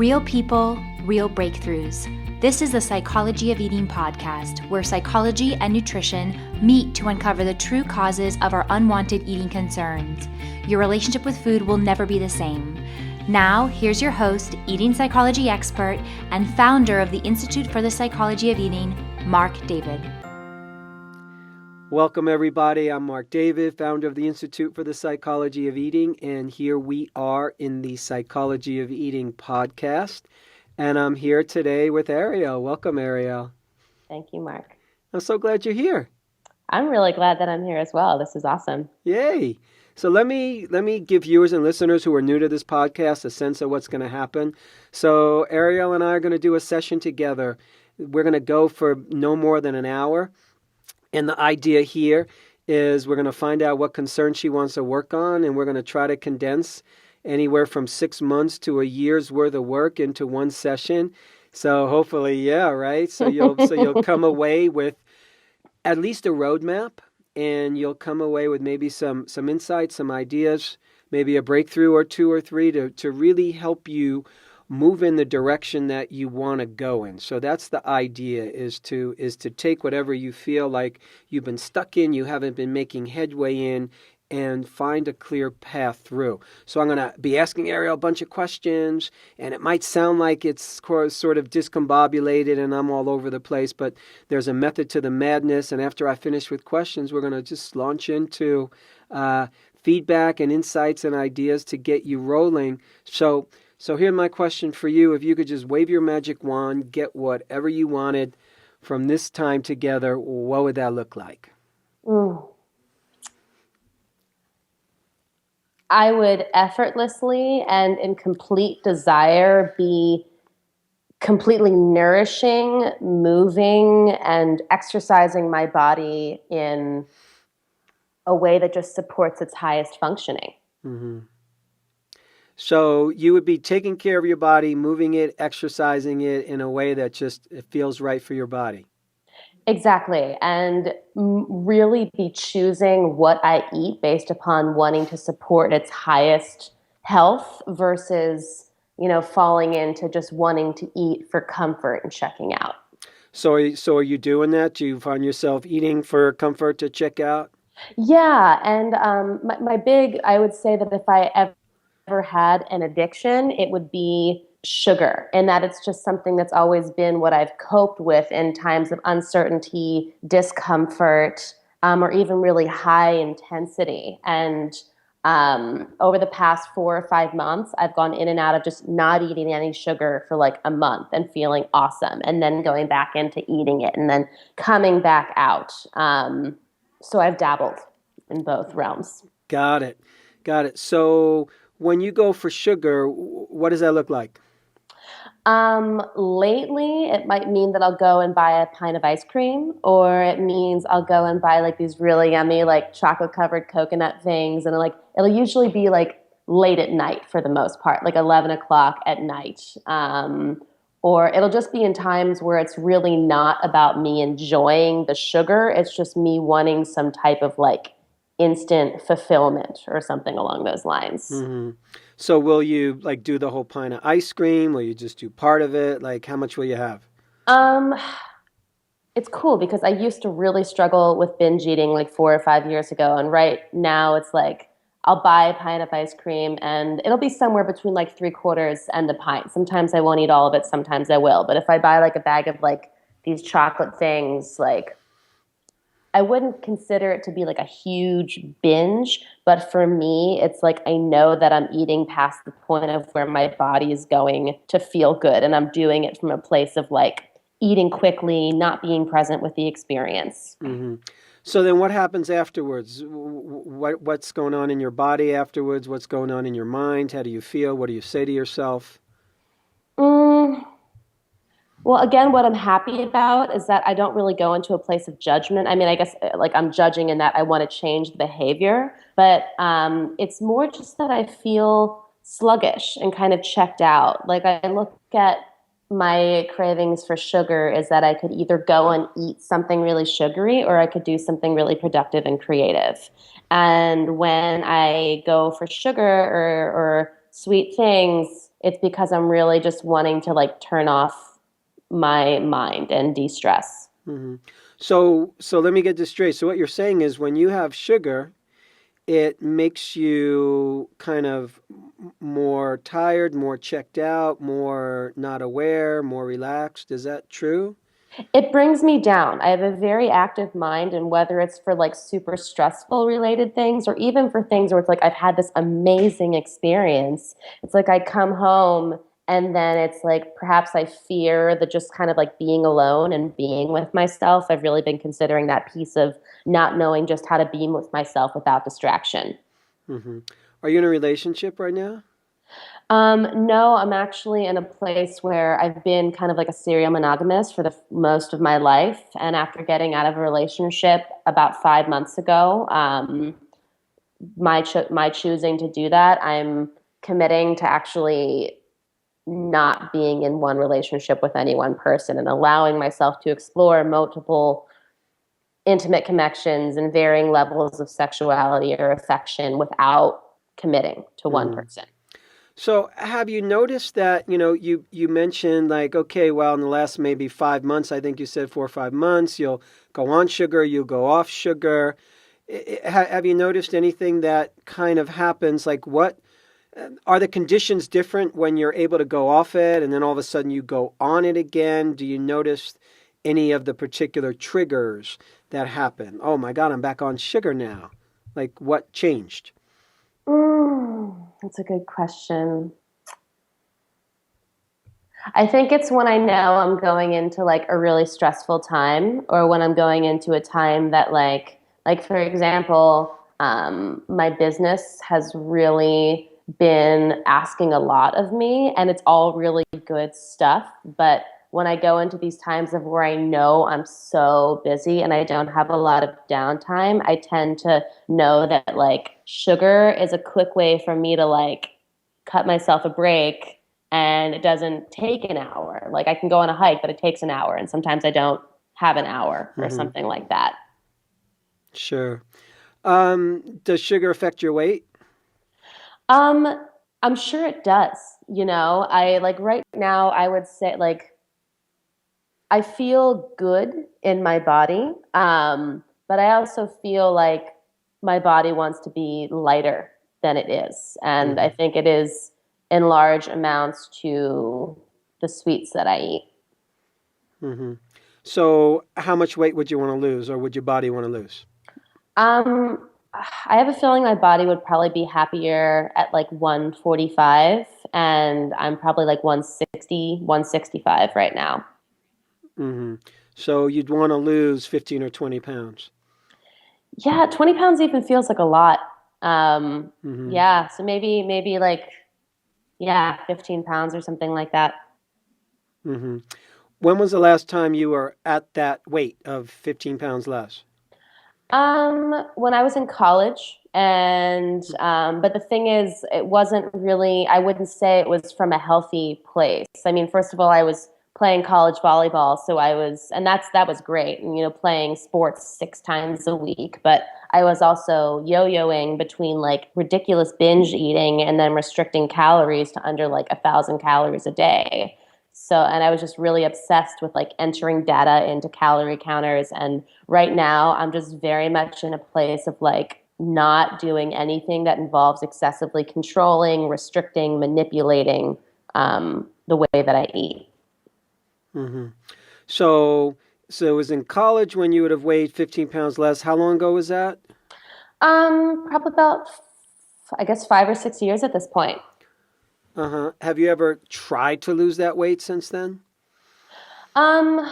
Real people, real breakthroughs. This is the Psychology of Eating podcast, where psychology and nutrition meet to uncover the true causes of our unwanted eating concerns. Your relationship with food will never be the same. Now, here's your host, eating psychology expert, and founder of the Institute for the Psychology of Eating, Marc David. Welcome, everybody. I'm Marc David, founder of the Institute for the Psychology of Eating, and here we are in the Psychology of Eating podcast, and I'm here today with Ariel. Welcome, Ariel. Thank you, Marc. I'm so glad you're here. I'm really glad that I'm here as well. This is awesome. Yay. So let me give viewers and listeners who are new to this podcast a sense of what's going to happen. So Ariel and I are going to do a session together. We're going to go for no more than an hour. And the idea here is we're going to find out what concern she wants to work on, and we're going to try to condense anywhere from 6 months to a year's worth of work into one session. So hopefully, yeah, right? So you'll come away with at least a roadmap, and you'll come away with maybe some insights, some ideas, maybe a breakthrough or two or three to really help you move in the direction that you want to go in. So that's the idea, is to take whatever you feel like you've been stuck in, you haven't been making headway in, and find a clear path through. So I'm going to be asking Ariel a bunch of questions, and it might sound like it's sort of discombobulated and I'm all over the place, but there's a method to the madness. And after I finish with questions, we're going to just launch into feedback and insights and ideas to get you rolling. So here's my question for you. If you could just wave your magic wand, get whatever you wanted from this time together, what would that look like? I would effortlessly and in complete desire be completely nourishing, moving, and exercising my body in a way that just supports its highest functioning. Mm-hmm. So you would be taking care of your body, moving it, exercising it in a way that just it feels right for your body. Exactly. And really be choosing what I eat based upon wanting to support its highest health versus, falling into just wanting to eat for comfort and checking out. So are you doing that? Do you find yourself eating for comfort to check out? Yeah. And I would say that if I ever had an addiction, it would be sugar, and that it's just something that's always been what I've coped with in times of uncertainty, discomfort, or even really high intensity. And over the past 4 or 5 months, I've gone in and out of just not eating any sugar for like a month and feeling awesome, and then going back into eating it and then coming back out. So I've dabbled in both realms. Got it. So when you go for sugar, what does that look like? Lately, it might mean that I'll go and buy a pint of ice cream, or it means I'll go and buy like these really yummy, like chocolate covered coconut things. And it'll usually be like late at night for the most part, like 11 o'clock at night. Or it'll just be in times where it's really not about me enjoying the sugar. It's just me wanting some type of like instant fulfillment or something along those lines. Mm-hmm. So will you like do the whole pint of ice cream? Will you just do part of it? Like how much will you have? It's cool because I used to really struggle with binge eating like 4 or 5 years ago. And right now it's like I'll buy a pint of ice cream and it'll be somewhere between like 3/4 and a pint. Sometimes I won't eat all of it. Sometimes I will. But if I buy like a bag of like these chocolate things, like I wouldn't consider it to be like a huge binge, but for me, it's like I know that I'm eating past the point of where my body is going to feel good, and I'm doing it from a place of like eating quickly, not being present with the experience. Mm-hmm. So then what happens afterwards? What's going on in your body afterwards? What's going on in your mind? How do you feel? What do you say to yourself? Well, again, what I'm happy about is that I don't really go into a place of judgment. I mean, I guess like I'm judging in that I want to change the behavior, but it's more just that I feel sluggish and kind of checked out. Like I look at my cravings for sugar is that I could either go and eat something really sugary or I could do something really productive and creative. And when I go for sugar or sweet things, it's because I'm really just wanting to like turn off my mind and de-stress. Hmm. So let me get this straight. So what you're saying is when you have sugar, it makes you kind of more tired, more checked out, more not aware, more relaxed. Is that true? It brings me down. I have a very active mind, and whether it's for like super stressful related things or even for things where it's like I've had this amazing experience, it's like I come home and then it's like perhaps I fear the just kind of like being alone and being with myself. I've really been considering that piece of not knowing just how to be with myself without distraction. Hmm. Are you in a relationship right now? No, I'm actually in a place where I've been kind of like a serial monogamist for the most of my life. And after getting out of a relationship about 5 months ago, my choosing to do that, I'm committing to actually not being in one relationship with any one person and allowing myself to explore multiple intimate connections and varying levels of sexuality or affection without committing to one Hmm. person. So have you noticed that, you mentioned like, okay, well, in the last maybe 5 months, I think you said 4 or 5 months, you'll go on sugar, you'll go off sugar. Have you noticed anything that kind of happens? Like what are the conditions different when you're able to go off it and then all of a sudden you go on it again? Do you notice any of the particular triggers that happen? Oh my God, I'm back on sugar now. Like what changed? That's a good question. I think it's when I know I'm going into like a really stressful time or when I'm going into a time that like for example, my business has really been asking a lot of me and it's all really good stuff. But when I go into these times of where I know I'm so busy and I don't have a lot of downtime, I tend to know that like sugar is a quick way for me to like cut myself a break and it doesn't take an hour. Like I can go on a hike, but it takes an hour, and sometimes I don't have an hour or Hmm. something like that. Sure. Does sugar affect your weight? Um, I'm sure it does. You know, I like right now, I would say like I feel good in my body, but I also feel like my body wants to be lighter than it is, and I Hmm. think it is in large amounts to the sweets that I eat. Hmm. So, how much weight would you want to lose, or would your body want to lose? I have a feeling my body would probably be happier at like 145, and I'm probably like 160, 165 right now. Hmm. So, you'd want to lose 15 or 20 pounds. Yeah, 20 pounds even feels like a lot. Hmm. Yeah, so maybe like, yeah, 15 pounds or something like that. Hmm. When was the last time you were at that weight of 15 pounds less? When I was in college, and but the thing is, it wasn't really. I wouldn't say it was from a healthy place. I mean, first of all, I was playing college volleyball, so I was, and that was great. And you know, playing sports 6 times a week. But I was also yo-yoing between like ridiculous binge eating and then restricting calories to under like 1,000 calories a day. So, and I was just really obsessed with like entering data into calorie counters. And right now, I'm just very much in a place of like not doing anything that involves excessively controlling, restricting, manipulating the way that I eat. Hmm. So, so it was in college when you would have weighed 15 pounds less. How long ago was that? Probably about, I guess, 5 or 6 years at this point. Uh-huh. Have you ever tried to lose that weight since then? Um,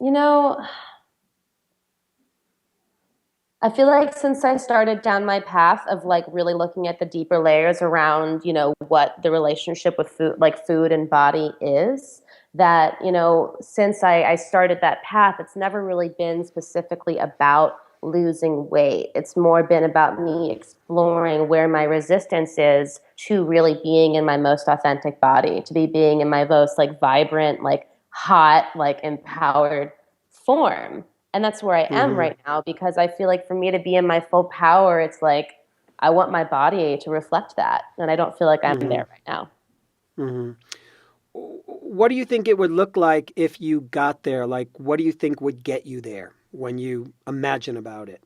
you know, I feel like since I started down my path of like really looking at the deeper layers around, you know, what the relationship with food, like food and body is, that, you know, since I started that path, it's never really been specifically about losing weight. It's more been about me exploring where my resistance is to really being in my most authentic body, to be being in my most like vibrant, like hot, like empowered form. And that's where I am Hmm. right now because I feel like for me to be in my full power, it's like I want my body to reflect that. And I don't feel like I'm Mm-hmm. there right now. Mm-hmm. What do you think it would look like if you got there? Like, what do you think would get you there when you imagine about it?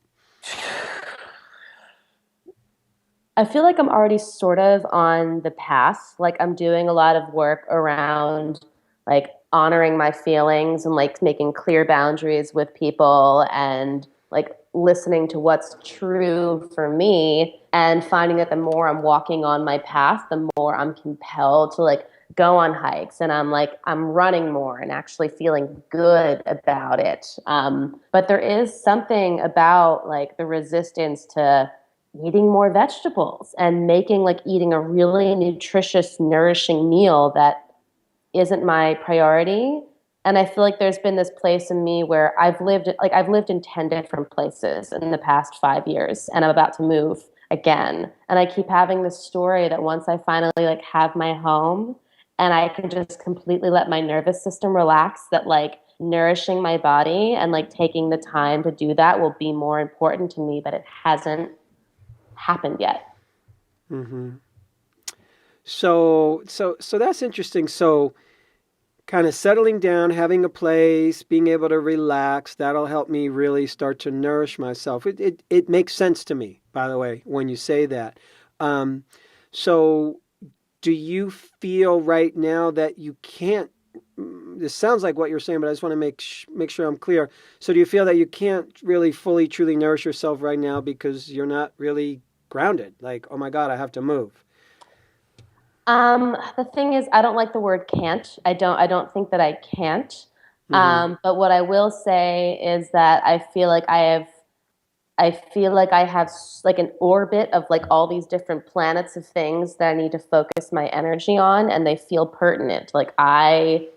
I feel like I'm already sort of on the path. Like I'm doing a lot of work around like honoring my feelings and like making clear boundaries with people and like listening to what's true for me and finding that the more I'm walking on my path, the more I'm compelled to like go on hikes and I'm running more and actually feeling good about it. But there is something about like the resistance to eating more vegetables and making like eating a really nutritious, nourishing meal that isn't my priority. And I feel like there's been this place in me where I've lived in 10 different places in the past 5 years and I'm about to move again. And I keep having this story that once I finally like have my home and I can just completely let my nervous system relax, that like nourishing my body and like taking the time to do that will be more important to me, but it hasn't happened yet. Mm-hmm. So that's interesting. So kind of settling down, having a place, being able to relax, that'll help me really start to nourish myself. It makes sense to me, by the way, when you say that. Um, so do you feel right now that you can't, this sounds like what you're saying, but I just want to make sure I'm clear. So do you feel that you can't really fully, truly nourish yourself right now because you're not really grounded? Like, oh my God, I have to move. The thing is, I don't like the word can't. I don't think that I can't. Mm-hmm. But what I will say is that I feel like I have like an orbit of like all these different planets of things that I need to focus my energy on, and they feel pertinent. Like I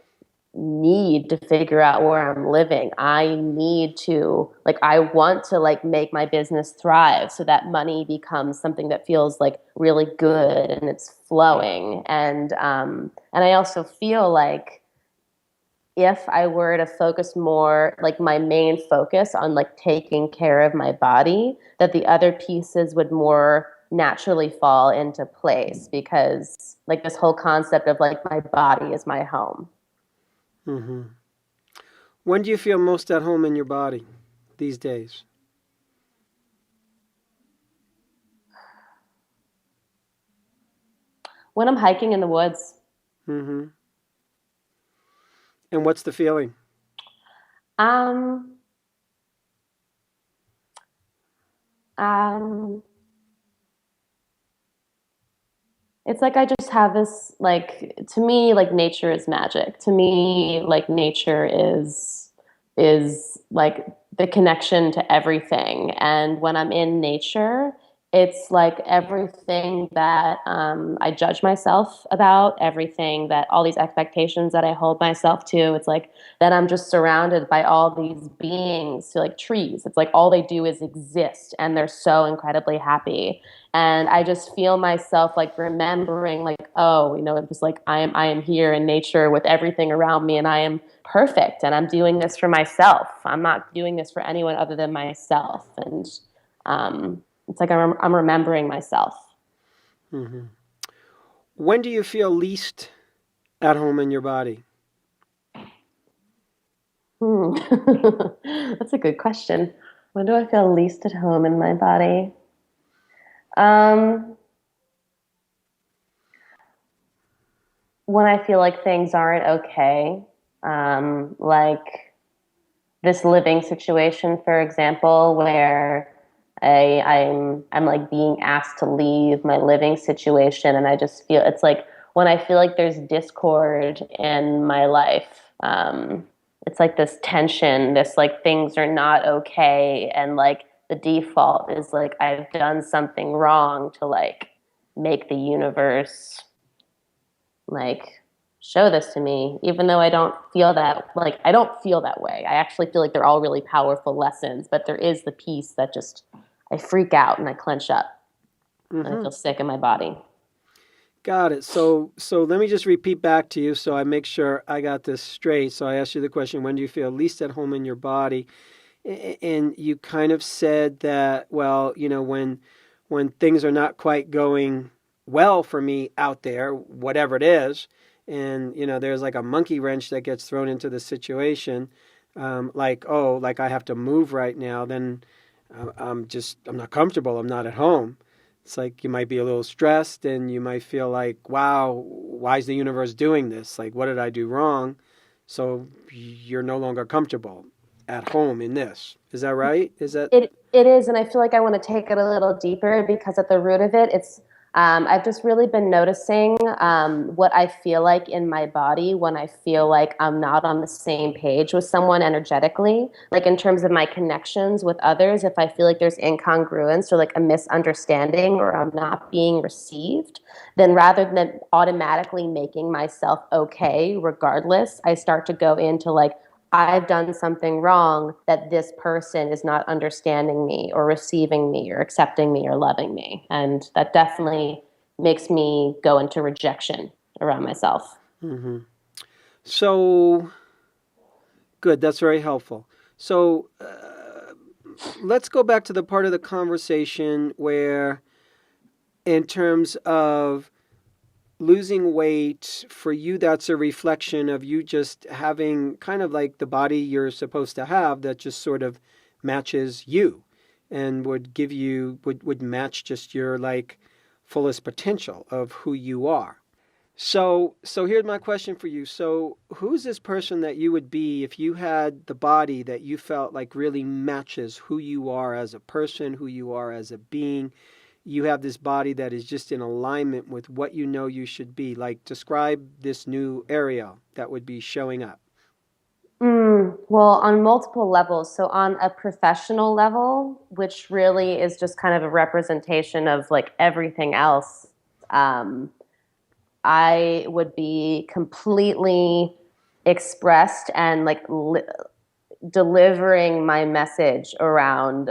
need to figure out where I'm living. I need to like I want to like make my business thrive so that money becomes something that feels like really good and it's flowing. And I also feel like if I were to focus more like my main focus on like taking care of my body, that the other pieces would more naturally fall into place because like this whole concept of like my body is my home. Mm-hmm. When do you feel most at home in your body these days? When I'm hiking in the woods, Mm-hmm. And what's the feeling? um, um, it's like I just have this like to me like nature is magic. To me like nature is like the connection to everything. And when I'm in nature, it's like everything that I judge myself about, everything that all these expectations that I hold myself to. It's like then I'm just surrounded by all these beings, so like trees. It's like all they do is exist, and they're so incredibly happy. And I just feel myself like remembering, like, oh, you know, it was like I am here in nature with everything around me, and I am perfect, and I'm doing this for myself. I'm not doing this for anyone other than myself. And it's like I'm remembering myself. Mm-hmm. When do you feel least at home in your body? Hmm. That's a good question. When do I feel least at home in my body? Um, when I feel like things aren't okay, like this living situation, for example, where I'm like being asked to leave my living situation, and I just feel it's like when I feel like there's discord in my life. It's like this tension, this like things are not okay, and like the default is like I've done something wrong to like make the universe like show this to me, even though I don't feel that way. I actually feel like they're all really powerful lessons, but there is the piece that just I freak out and I clench up and I Mm-hmm. feel sick in my body. Got it. So let me just repeat back to you so I make sure I got this straight. So I asked you the question, when do you feel least at home in your body? And you kind of said that, well, you know, when things are not quite going well for me out there, whatever it is, and there's like a monkey wrench that gets thrown into the situation, like I have to move right now, then I'm not comfortable. I'm not at home. It's like you might be a little stressed and you might feel like, wow, why is the universe doing this? Like, what did I do wrong? So you're no longer comfortable at home in this. Is that right? Is that It is, and I feel like I want to take it a little deeper because at the root of it, it's I've just really been noticing what I feel like in my body when I feel like I'm not on the same page with someone energetically, like in terms of my connections with others. If I feel like there's incongruence or like a misunderstanding or I'm not being received, then rather than automatically making myself okay regardless, I start to go into like, I've done something wrong that this person is not understanding me or receiving me or accepting me or loving me. And that definitely makes me go into rejection around myself. Mm-hmm. So good. That's very helpful. So let's go back to the part of the conversation where, in terms of losing weight, for you, that's a reflection of you just having kind of like the body you're supposed to have that just sort of matches you and would give you, would match just your like fullest potential of who you are. So here's my question for you. So who's this person that you would be if you had the body that you felt like really matches who you are as a person, who you are as a being? You have this body that is just in alignment with what you know you should be. Like, describe this new Ariel that would be showing up. Well, on multiple levels. So on a professional level, which really is just kind of a representation of like everything else, um, I would be completely expressed and like delivering my message around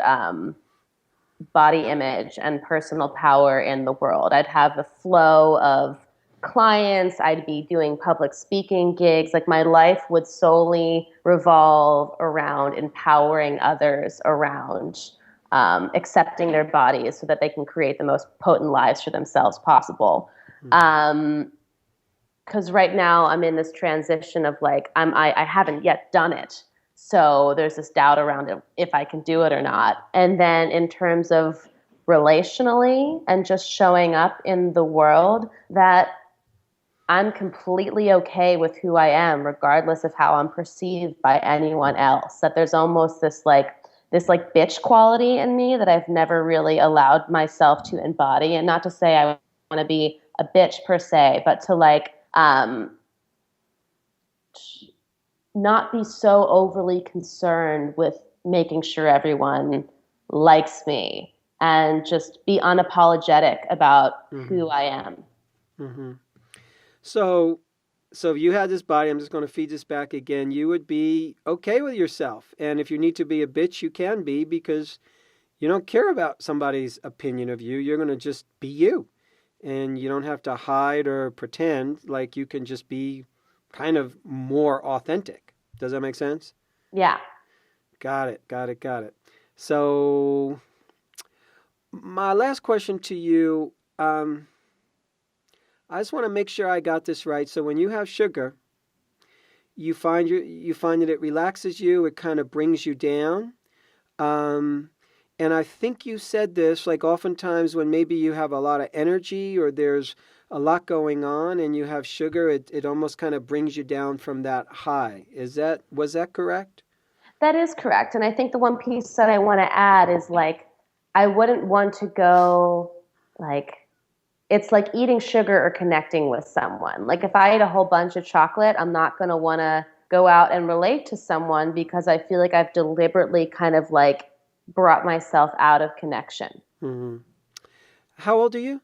body image and personal power in the world. I'd have a flow of clients. I'd be doing public speaking gigs. Like my life would solely revolve around empowering others, around accepting their bodies so that they can create the most potent lives for themselves possible. Because right now I'm in this transition of like I haven't yet done it, so there's this doubt around it, if I can do it or not. And then in terms of relationally and just showing up in the world, that I'm completely okay with who I am, regardless of how I'm perceived by anyone else. That there's almost this bitch quality in me that I've never really allowed myself to embody. And not to say I want to be a bitch per se, but to like not be so overly concerned with making sure everyone likes me and just be unapologetic about who I am. Mm-hmm. So if you had this body, I'm just going to feed this back again, you would be okay with yourself. And if you need to be a bitch, you can be, because you don't care about somebody's opinion of you. You're going to just be you. And you don't have to hide or pretend. Like, you can just be kind of more authentic. Does that make sense? Yeah. Got it. So my last question to you, I just want to make sure I got this right. So when you have sugar, you find that it relaxes you, it kind of brings you down. And I think you said this, like oftentimes when maybe you have a lot of energy or there's a lot going on and you have sugar, it almost kind of brings you down from that high. Was that correct? That is correct. And I think the one piece that I want to add is like, I wouldn't want to go like, it's like eating sugar or connecting with someone. Like if I ate a whole bunch of chocolate, I'm not going to want to go out and relate to someone because I feel like I've deliberately kind of like brought myself out of connection. Mm-hmm. How old are you?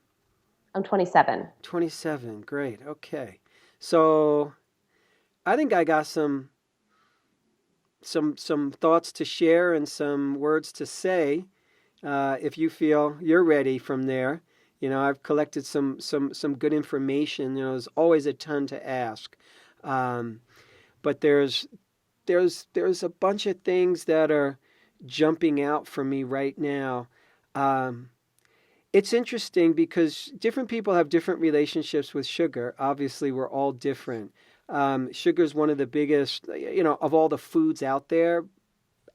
I'm 27. 27. Great. Okay. So I think I got some thoughts to share and some words to say. If you feel you're ready from there, I've collected some good information. There's always a ton to ask, but there's a bunch of things that are jumping out for me right now. It's interesting because different people have different relationships with sugar. Obviously, we're all different. Sugar is one of the biggest, of all the foods out there,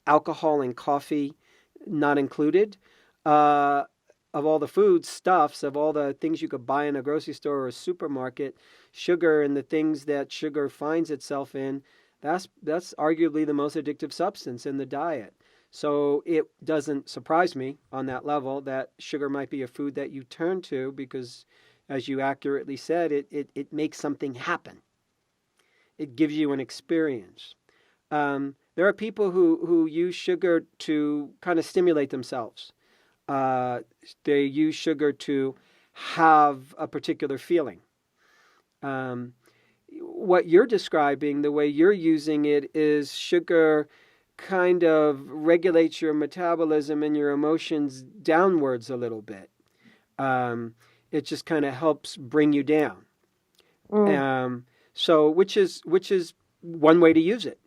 alcohol and coffee not included. Uh, of all the food stuffs, of all the things you could buy in a grocery store or a supermarket, sugar and the things that sugar finds itself in, that's arguably the most addictive substance in the diet. So it doesn't surprise me on that level that sugar might be a food that you turn to because, as you accurately said, it makes something happen. It gives you an experience. There are people who use sugar to kind of stimulate themselves. They use sugar to have a particular feeling. What you're describing, the way you're using it, is sugar kind of regulates your metabolism and your emotions downwards a little bit. It just kind of helps bring you down. So which is one way to use it,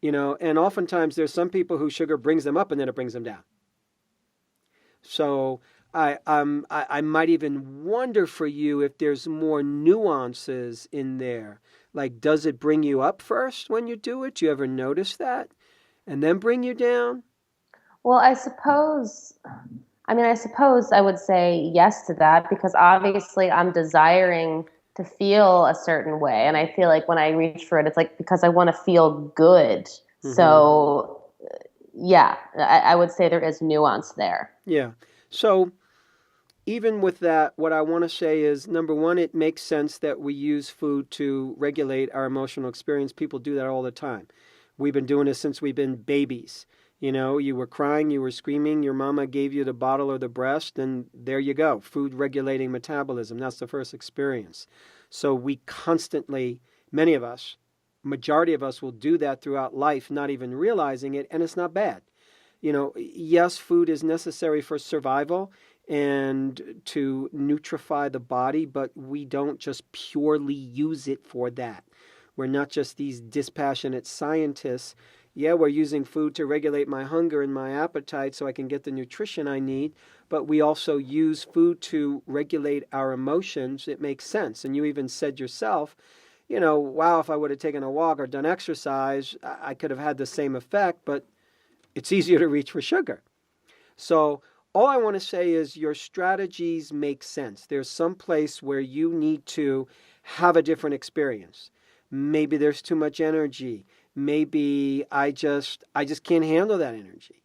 and oftentimes there's some people who sugar brings them up and then it brings them down. So I might even wonder for you if there's more nuances in there. Like, does it bring you up first when you do it? Do you ever notice that? And then bring you down? Well, I suppose I would say yes to that because obviously I'm desiring to feel a certain way. And I feel like when I reach for it, it's like because I want to feel good. Mm-hmm. So, yeah, I would say there is nuance there. Yeah. So even with that, what I want to say is, number one, it makes sense that we use food to regulate our emotional experience. People do that all the time. We've been doing this since we've been babies. You were crying, you were screaming, your mama gave you the bottle or the breast, and there you go. Food regulating metabolism. That's the first experience. So we constantly, many of us, majority of us will do that throughout life, not even realizing it, and it's not bad. Yes, food is necessary for survival and to nutrify the body, but we don't just purely use it for that. We're not just these dispassionate scientists. Yeah, we're using food to regulate my hunger and my appetite so I can get the nutrition I need, but we also use food to regulate our emotions. It makes sense. And you even said yourself, wow, if I would have taken a walk or done exercise, I could have had the same effect, but it's easier to reach for sugar. So all I want to say is your strategies make sense. There's some place where you need to have a different experience. Maybe there's too much energy. Maybe I just can't handle that energy.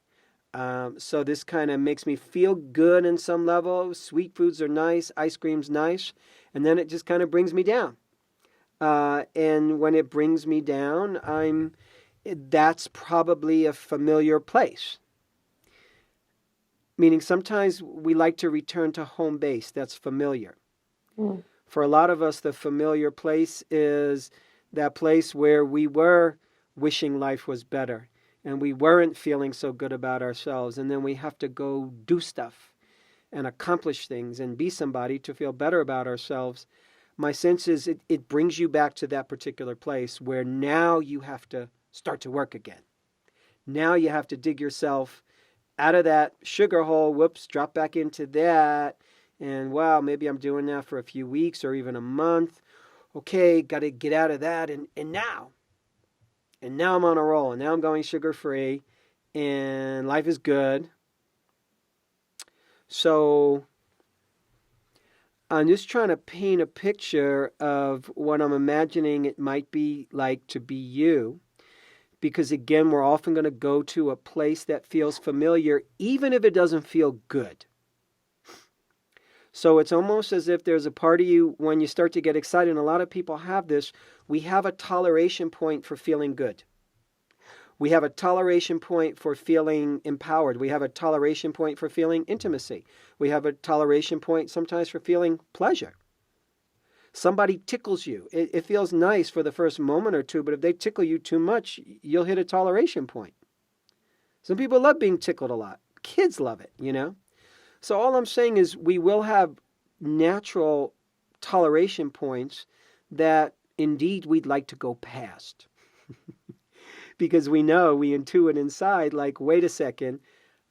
So this kind of makes me feel good in some level. Sweet foods are nice. Ice cream's nice. And then it just kind of brings me down. And when it brings me down, that's probably a familiar place. Meaning sometimes we like to return to home base. That's familiar. Mm. For a lot of us, the familiar place is that place where we were wishing life was better and we weren't feeling so good about ourselves. And then we have to go do stuff and accomplish things and be somebody to feel better about ourselves. My sense is it brings you back to that particular place where now you have to start to work again. Now you have to dig yourself out of that sugar hole, drop back into that. And wow, maybe I'm doing that for a few weeks or even a month. Okay, got to get out of that. And now I'm on a roll. And now I'm going sugar-free. And life is good. So I'm just trying to paint a picture of what I'm imagining it might be like to be you. Because again, we're often going to go to a place that feels familiar, even if it doesn't feel good. So it's almost as if there's a part of you, when you start to get excited, and a lot of people have this, we have a toleration point for feeling good. We have a toleration point for feeling empowered. We have a toleration point for feeling intimacy. We have a toleration point sometimes for feeling pleasure. Somebody tickles you. It feels nice for the first moment or two, but if they tickle you too much, you'll hit a toleration point. Some people love being tickled a lot. Kids love it, So all I'm saying is we will have natural toleration points that indeed we'd like to go past. Because we know, we intuit inside, like, wait a second,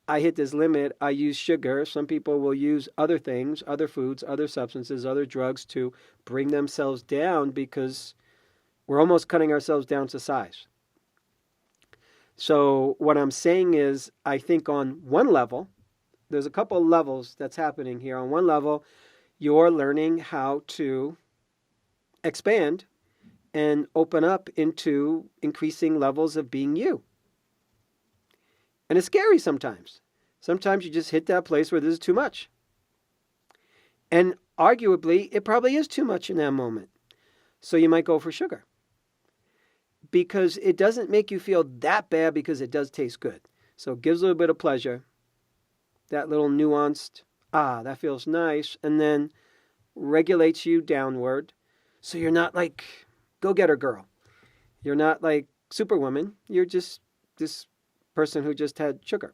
I hit this limit, I use sugar. Some people will use other things, other foods, other substances, other drugs to bring themselves down because we're almost cutting ourselves down to size. So what I'm saying is, I think on one level, there's a couple of levels that's happening here. On one level, you're learning how to expand and open up into increasing levels of being you. And it's scary sometimes. Sometimes you just hit that place where this is too much. And arguably, it probably is too much in that moment. So you might go for sugar. Because it doesn't make you feel that bad because it does taste good. So it gives a little bit of pleasure. That little nuanced, that feels nice. And then regulates you downward. So you're not like go-getter girl. You're not like Superwoman. You're just this person who just had sugar,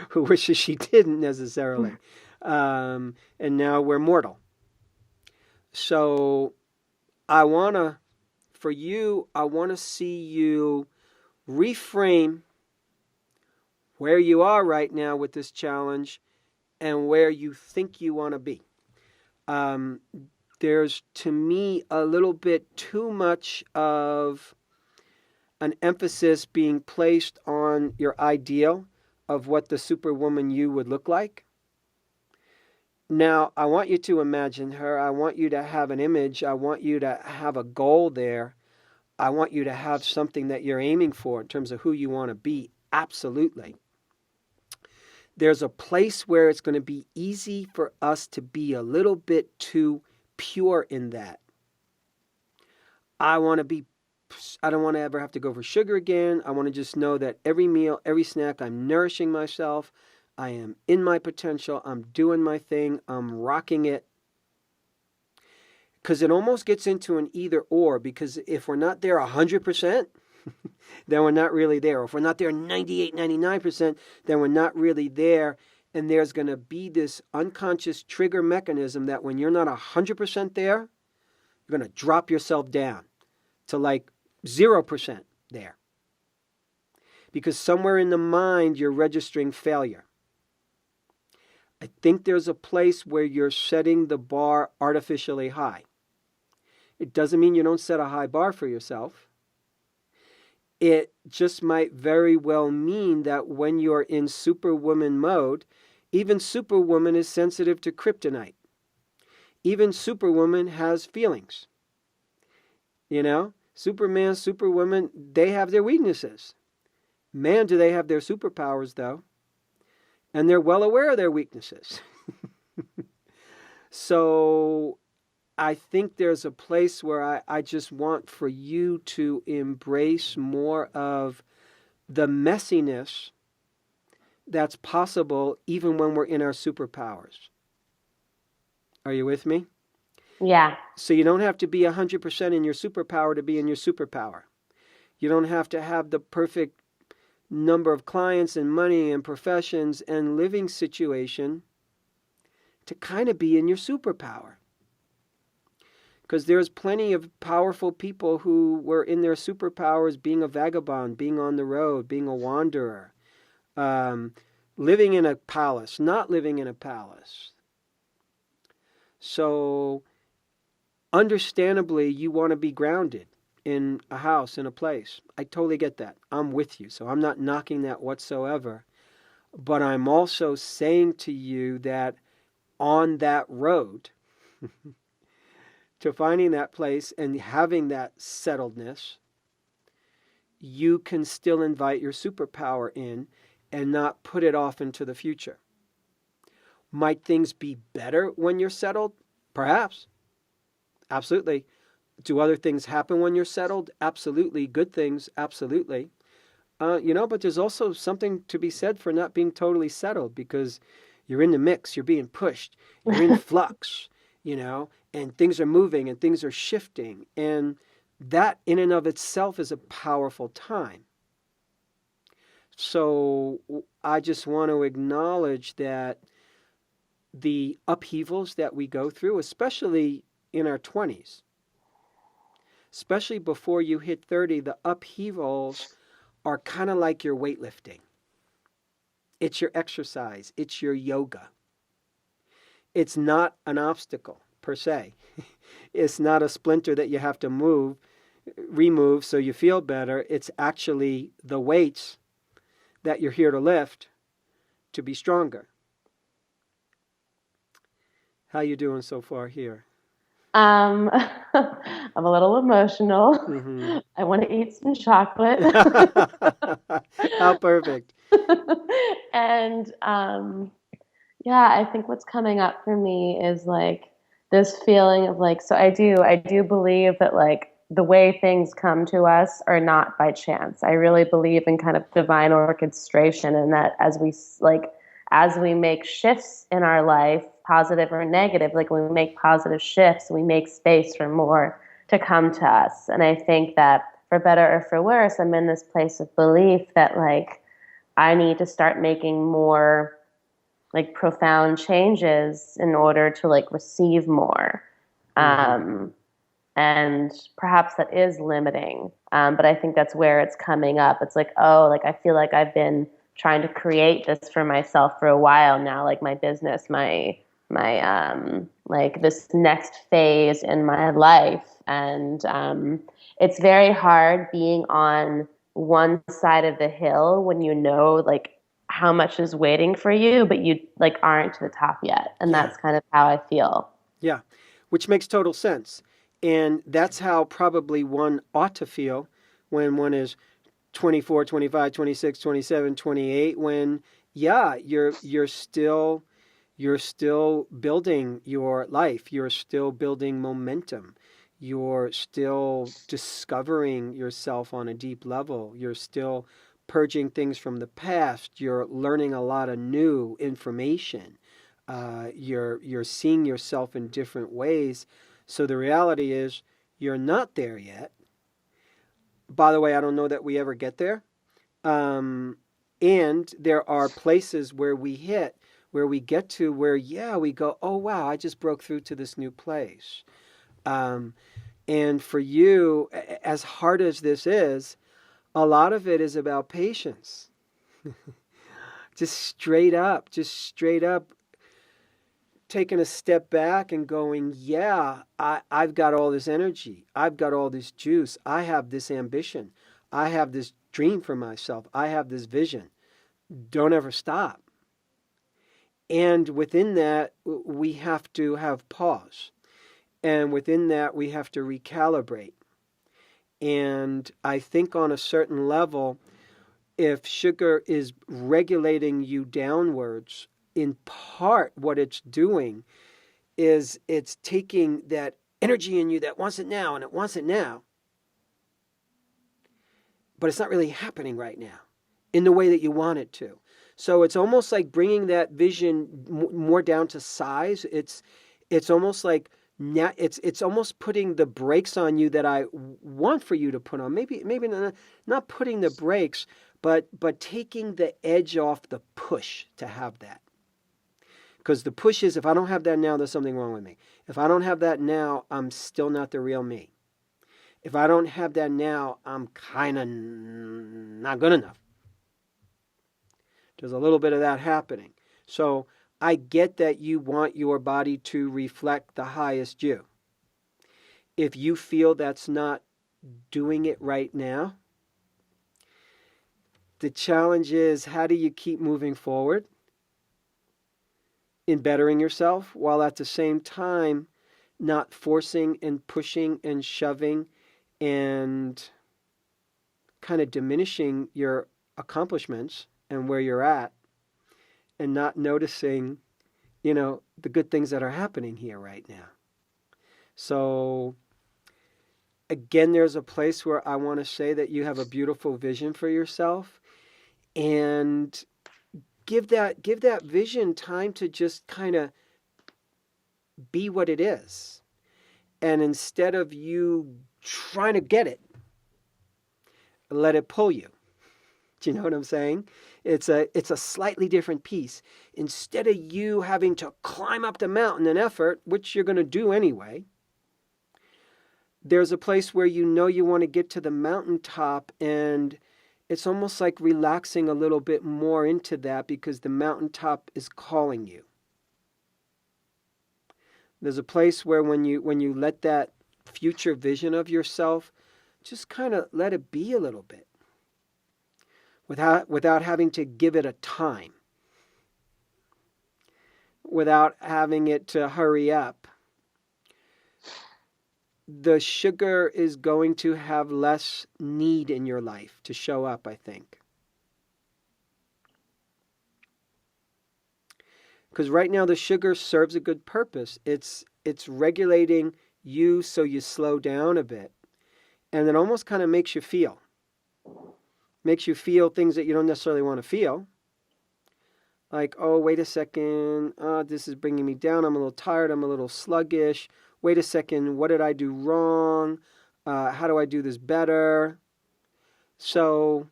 who wishes she didn't necessarily. And now we're mortal. So I want to see you reframe where you are right now with this challenge and where you think you want to be. There's, to me, a little bit too much of an emphasis being placed on your ideal of what the Superwoman you would look like. Now, I want you to imagine her. I want you to have an image. I want you to have a goal there. I want you to have something that you're aiming for in terms of who you want to be. Absolutely. There's a place where it's going to be easy for us to be a little bit too pure in that. I don't want to ever have to go for sugar again. I want to just know that every meal, every snack, I'm nourishing myself. I am in my potential. I'm doing my thing. I'm rocking it. Because it almost gets into an either or, because if we're not there 100%, then we're not really there. Or if we're not there 98, 99%, then we're not really there. And there's going to be this unconscious trigger mechanism that when you're not 100% there, you're going to drop yourself down to like 0% there. Because somewhere in the mind, you're registering failure. I think there's a place where you're setting the bar artificially high. It doesn't mean you don't set a high bar for yourself. It just might very well mean that when you're in Superwoman mode, even Superwoman is sensitive to kryptonite. Even Superwoman has feelings. You know, Superman, Superwoman, they have their weaknesses. Man, do they have their superpowers, though. And they're well aware of their weaknesses. So I think there's a place where I just want for you to embrace more of the messiness that's possible even when we're in our superpowers. Are you with me? Yeah. So you don't have to be 100% in your superpower to be in your superpower. You don't have to have the perfect number of clients and money and professions and living situation to kind of be in your superpower. Because there's plenty of powerful people who were in their superpowers being a vagabond, being on the road, being a wanderer, living in a palace, not living in a palace. So understandably, you want to be grounded in a house, in a place. I totally get that. I'm with you. So I'm not knocking that whatsoever. But I'm also saying to you that on that road to finding that place and having that settledness, you can still invite your superpower in and not put it off into the future. Might things be better when you're settled? Perhaps. Absolutely. Do other things happen when you're settled? Absolutely. Good things? Absolutely. But there's also something to be said for not being totally settled, because you're in the mix, you're being pushed, you're in flux, and things are moving and things are shifting. And that in and of itself is a powerful time. So I just want to acknowledge that the upheavals that we go through, especially in our 20s, especially before you hit 30, the upheavals are kind of like your weightlifting. It's your exercise. It's your yoga. It's not an obstacle per se. It's not a splinter that you have to remove so you feel better. It's actually the weights that you're here to lift to be stronger. How you doing so far here? I'm a little emotional. Mm-hmm. I want to eat some chocolate. How perfect. And yeah, I think what's coming up for me is like this feeling of like, so I do believe that like the way things come to us are not by chance. I really believe in kind of divine orchestration, and that as we make shifts in our life, positive or negative, like when we make positive shifts, we make space for more to come to us. And I think that for better or for worse, I'm in this place of belief that like I need to start making more like profound changes in order to like receive more. Mm-hmm. And perhaps that is limiting. But I think that's where it's coming up. It's like, oh, like I feel like I've been trying to create this for myself for a while now, like my business, my like this next phase in my life. And it's very hard being on one side of the hill when you know like how much is waiting for you, but you like aren't to the top yet. And Yeah. that's kind of how I feel. Yeah, which makes total sense. And that's how probably one ought to feel when one is 24, 25, 26, 27, 28, when yeah, you're still building your life. You're still building momentum. You're still discovering yourself on a deep level. You're still purging things from the past. You're learning a lot of new information. You're seeing yourself in different ways. So the reality is you're not there yet. By the way, I don't know that we ever get there. And there are places where we get to where, yeah, we go, oh, wow, I just broke through to this new place. And for you, as hard as this is, a lot of it is about patience. Just straight up taking a step back and going, yeah, I've got all this energy. I've got all this juice. I have this ambition. I have this dream for myself. I have this vision. Don't ever stop. And within that, we have to have pause. And within that, we have to recalibrate. And I think on a certain level, if sugar is regulating you downwards, in part what it's doing is it's taking that energy in you that wants it now, and it wants it now. But it's not really happening right now in the way that you want it to. So it's almost like bringing that vision more down to size. It's almost like it's almost putting the brakes on you that I want for you to put on. Maybe not putting the brakes, but taking the edge off the push to have that. Because the push is, if I don't have that now, there's something wrong with me. If I don't have that now, I'm still not the real me. If I don't have that now, I'm kind of not good enough. There's a little bit of that happening. So I get that you want your body to reflect the highest you. If you feel that's not doing it right now, the challenge is, how do you keep moving forward in bettering yourself while at the same time not forcing and pushing and shoving and kind of diminishing your accomplishments and where you're at, and not noticing, the good things that are happening here right now. So again, there's a place where I want to say that you have a beautiful vision for yourself, and give that vision time to just kind of be what it is. And instead of you trying to get it, let it pull you. Do you know what I'm saying? It's a slightly different piece. Instead of you having to climb up the mountain in effort, which you're going to do anyway, there's a place where you want to get to the mountaintop, and it's almost like relaxing a little bit more into that because the mountaintop is calling you. There's a place where when you let that future vision of yourself, just kind of let it be a little bit without having to give it a time, without having it to hurry up. The sugar is going to have less need in your life to show up, I think. Because right now the sugar serves a good purpose. It's regulating you so you slow down a bit. And it almost kind of makes you feel things that you don't necessarily want to feel. Like, oh, wait a second, this is bringing me down. I'm a little tired. I'm a little sluggish. Wait a second, what did I do wrong? How do I do this better? So,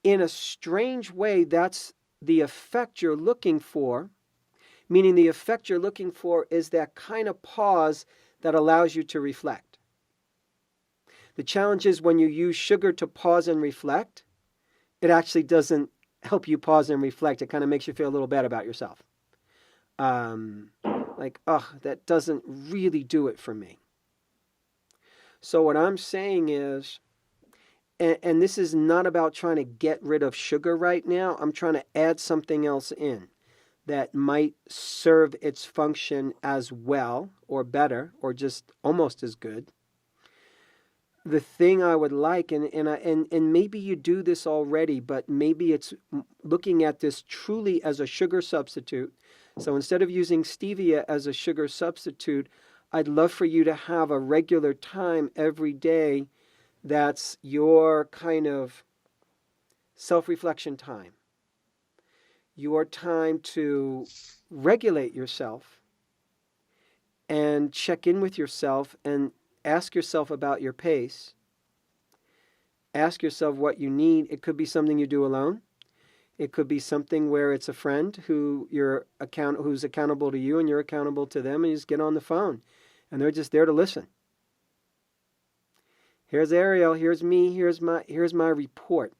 in a strange way, that's the effect you're looking for. Meaning the effect you're looking for is that kind of pause that allows you to reflect. The challenge is when you use sugar to pause and reflect, it actually doesn't help you pause and reflect. It kind of makes you feel a little bad about yourself. Like, oh, that doesn't really do it for me. So what I'm saying is, and this is not about trying to get rid of sugar right now. I'm trying to add something else in that might serve its function as well or better or just almost as good. The thing I would like, and maybe you do this already, but maybe it's looking at this truly as a sugar substitute. So instead of using stevia as a sugar substitute, I'd love for you to have a regular time every day that's your kind of self-reflection time. Your time to regulate yourself and check in with yourself and ask yourself about your pace. Ask yourself what you need. It could be something you do alone. It could be something where it's a friend who's accountable to you and you're accountable to them, and you just get on the phone and they're just there to listen. Here's Ariel, here's me, here's my report.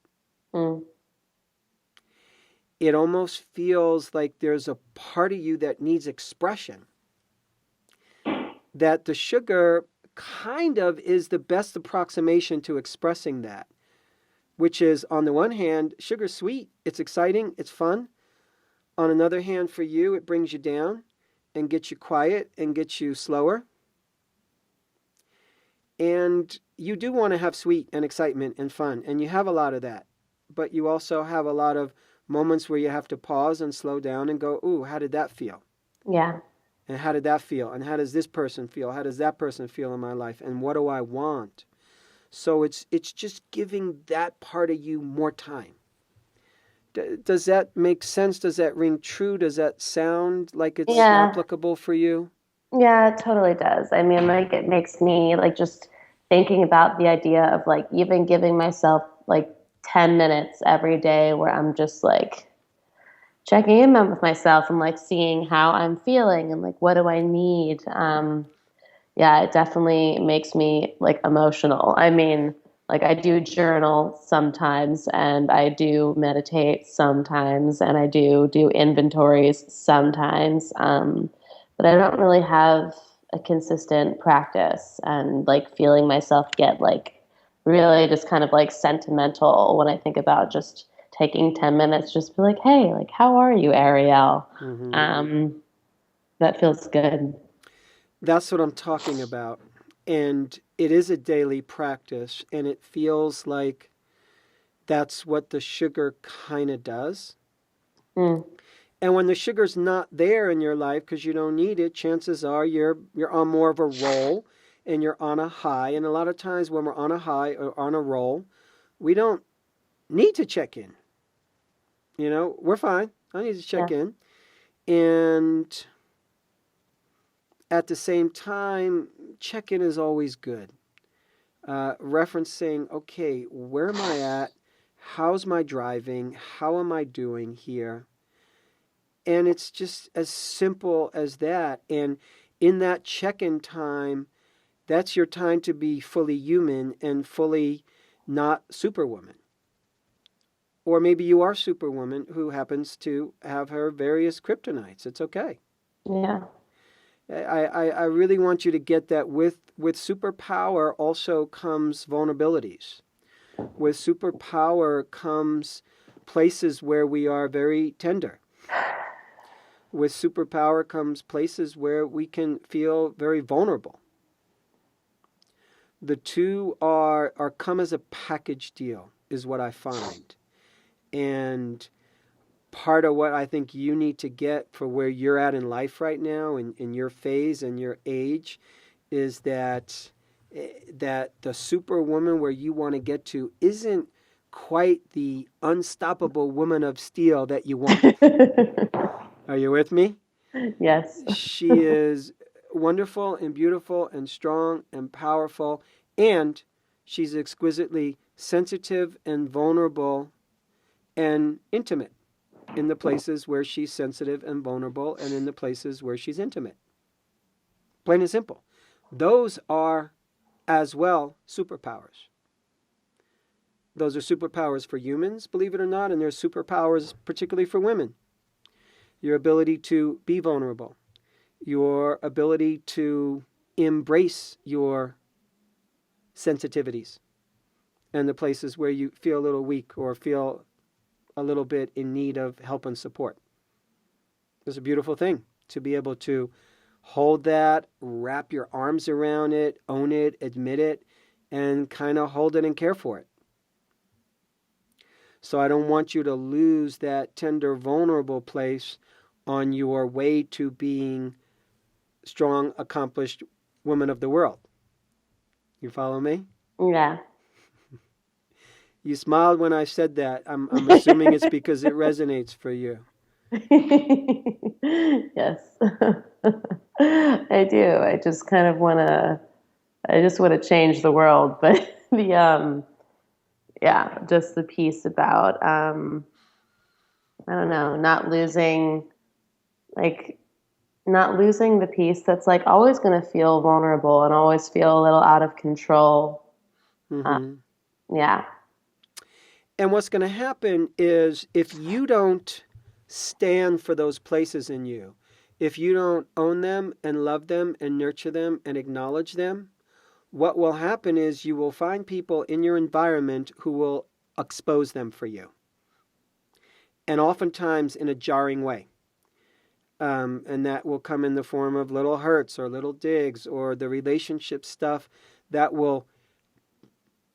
It almost feels like there's a part of you that needs expression. That the sugar kind of is the best approximation to expressing that, which is, on the one hand, sugar's sweet, it's exciting, it's fun. On another hand, for you, it brings you down and gets you quiet and gets you slower. And you do want to have sweet and excitement and fun, and you have a lot of that. But you also have a lot of moments where you have to pause and slow down and go, ooh, how did that feel? Yeah. And how did that feel? And how does this person feel? How does that person feel in my life? And what do I want? So it's just giving that part of you more time. Does that make sense? Does that ring true? Does that sound like it's applicable for you? Yeah, it totally does. I mean, like, it makes me, like, just thinking about the idea of, like, even giving myself, like, 10 minutes every day where I'm just, like, checking in with myself and, like, seeing how I'm feeling and, like, what do I need. Yeah, it definitely makes me, like, emotional. I mean, like, I do journal sometimes, and I do meditate sometimes, and I do inventories sometimes. But I don't really have a consistent practice, and, like, feeling myself get, like, really just kind of, like, sentimental when I think about just taking 10 minutes, just be like, hey, like, how are you, Ariel? Mm-hmm. That feels good. That's what I'm talking about. And it is a daily practice, and it feels like that's what the sugar kind of does. And when the sugar's not there in your life because you don't need it, chances are you're on more of a roll and you're on a high. And a lot of times when we're on a high or on a roll, we don't need to check in. You know, we're fine. I need to check in. And at the same time, check-in is always good. Referencing, okay, where am I at? How's my driving? How am I doing here? And it's just as simple as that. And in that check-in time, that's your time to be fully human and fully not Superwoman. Or maybe you are Superwoman who happens to have her various kryptonites. It's okay. Yeah. I really want you to get that with superpower also comes vulnerabilities. With superpower comes places where we are very tender. With superpower comes places where we can feel very vulnerable. The two are come as a package deal, is what I find. And part of what I think you need to get for where you're at in life right now, in your phase and your age, is that the superwoman where you want to get to isn't quite the unstoppable woman of steel that you want. Are you with me? Yes. She is wonderful and beautiful and strong and powerful, and she's exquisitely sensitive and vulnerable and intimate in the places where she's sensitive and vulnerable, and in the places where she's intimate. Plain and simple. Those are as well superpowers. Those are superpowers for humans, believe it or not, and there's superpowers particularly for women. Your ability to be vulnerable, your ability to embrace your sensitivities and the places where you feel a little weak or feel a little bit in need of help and support. It's a beautiful thing to be able to hold that, wrap your arms around it, own it, admit it, and kind of hold it and care for it. So I don't want you to lose that tender, vulnerable place on your way to being strong, accomplished woman of the world. You follow me? Yeah. You smiled when I said that. I'm assuming it's because it resonates for you. Yes. I do. I just kind of want to change the world, but just the piece about I don't know, not losing the piece that's like always going to feel vulnerable and always feel a little out of control. Yeah. And what's going to happen is if you don't stand for those places in you, if you don't own them and love them and nurture them and acknowledge them, what will happen is you will find people in your environment who will expose them for you. And oftentimes in a jarring way. And that will come in the form of little hurts or little digs or the relationship stuff that will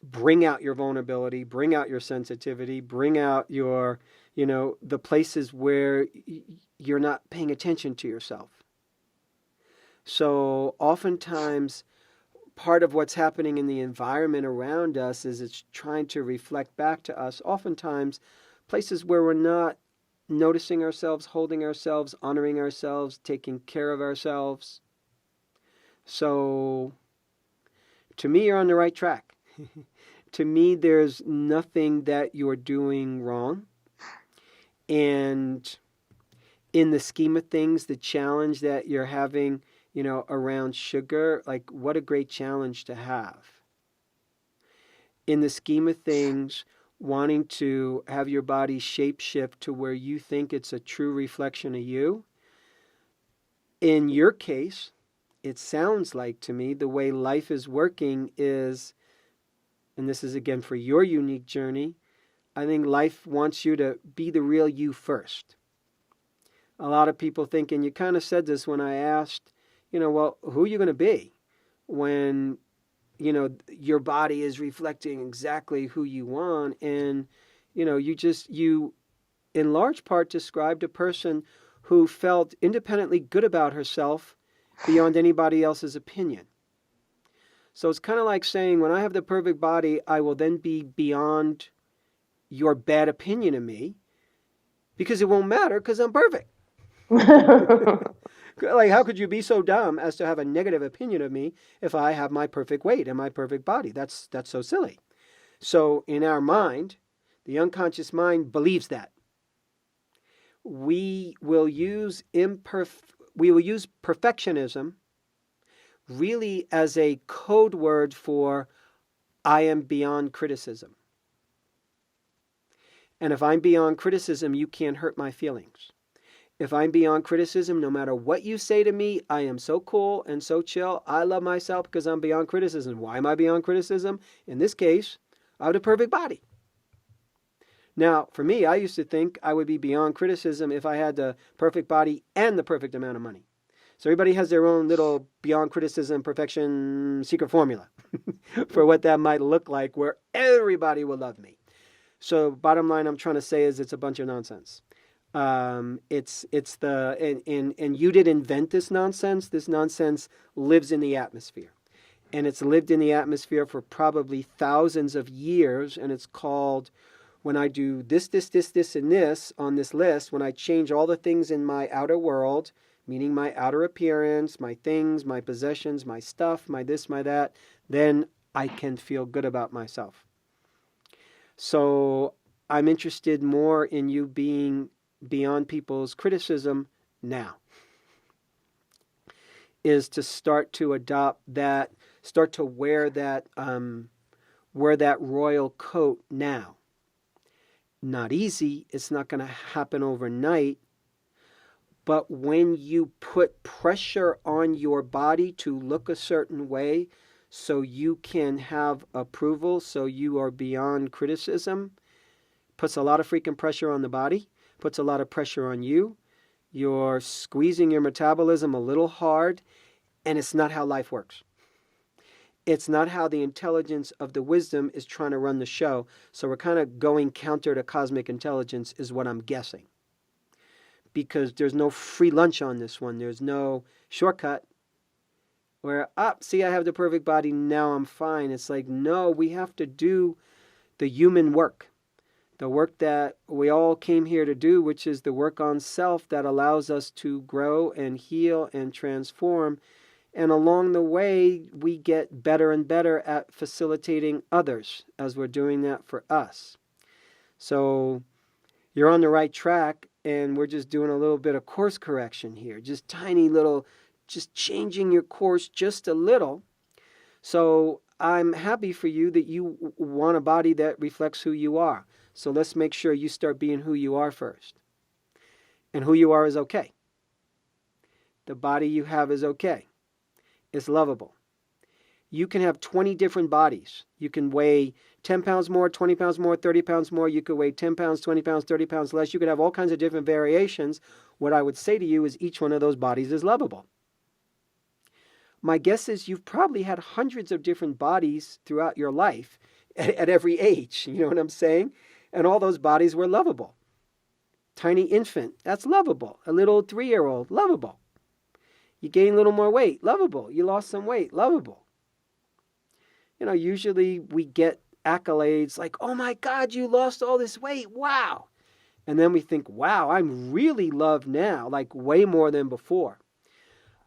bring out your vulnerability, bring out your sensitivity, bring out your, the places where you're not paying attention to yourself. So oftentimes, part of what's happening in the environment around us is it's trying to reflect back to us, oftentimes, places where we're not noticing ourselves, holding ourselves, honoring ourselves, taking care of ourselves. So, to me, you're on the right track. To me, there's nothing that you're doing wrong. And in the scheme of things, the challenge that you're having, around sugar, like what a great challenge to have. In the scheme of things, wanting to have your body shape shift to where you think it's a true reflection of you. In your case, it sounds like to me the way life is working is, and this is again for your unique journey, I think life wants you to be the real you first. A lot of people think, and you kind of said this when I asked, well, who are you going to be when, your body is reflecting exactly who you want? And, you in large part described a person who felt independently good about herself beyond anybody else's opinion. So it's kind of like saying, when I have the perfect body, I will then be beyond your bad opinion of me because it won't matter because I'm perfect. Like, how could you be so dumb as to have a negative opinion of me if I have my perfect weight and my perfect body? That's so silly. So in our mind, the unconscious mind believes that. We will use perfectionism really as a code word for I am beyond criticism. And if I'm beyond criticism, you can't hurt my feelings. If I'm beyond criticism, no matter what you say to me, I am so cool and so chill. I love myself because I'm beyond criticism. Why am I beyond criticism? In this case, I have the perfect body. Now, for me, I used to think I would be beyond criticism if I had the perfect body and the perfect amount of money. So everybody has their own little beyond criticism, perfection secret formula for what that might look like where everybody will love me. So bottom line I'm trying to say is it's a bunch of nonsense. And you didn't invent this nonsense. This nonsense lives in the atmosphere. And it's lived in the atmosphere for probably thousands of years. And it's called, when I do this, and this on this list, when I change all the things in my outer world, meaning my outer appearance, my things, my possessions, my stuff, my this, my that, then I can feel good about myself. So I'm interested more in you being beyond people's criticism now, is to start to adopt that, start to wear that royal coat now. Not easy. It's not going to happen overnight. But when you put pressure on your body to look a certain way so you can have approval, so you are beyond criticism, puts a lot of freaking pressure on the body, puts a lot of pressure on you. You're squeezing your metabolism a little hard, and it's not how life works. It's not how the intelligence of the wisdom is trying to run the show. So we're kind of going counter to cosmic intelligence is what I'm guessing. Because there's no free lunch on this one. There's no shortcut where, see, I have the perfect body, now I'm fine. It's like, no, we have to do the human work. The work that we all came here to do, which is the work on self that allows us to grow and heal and transform. And along the way, we get better and better at facilitating others as we're doing that for us. So you're on the right track, and we're just doing a little bit of course correction here. Just tiny little, just changing your course just a little. So I'm happy for you that you want a body that reflects who you are. So let's make sure you start being who you are first. And who you are is okay. The body you have is okay. It's lovable. You can have 20 different bodies. You can weigh 10 pounds more, 20 pounds more, 30 pounds more. You could weigh 10 pounds, 20 pounds, 30 pounds less. You could have all kinds of different variations. What I would say to you is each one of those bodies is lovable. My guess is you've probably had hundreds of different bodies throughout your life at every age. You know what I'm saying? And all those bodies were lovable. Tiny infant, that's lovable. A little 3-year-old, lovable. You gain a little more weight, lovable. You lost some weight, lovable. You know, usually we get accolades like, oh my God, you lost all this weight, wow. And then we think, wow, I'm really loved now, like way more than before.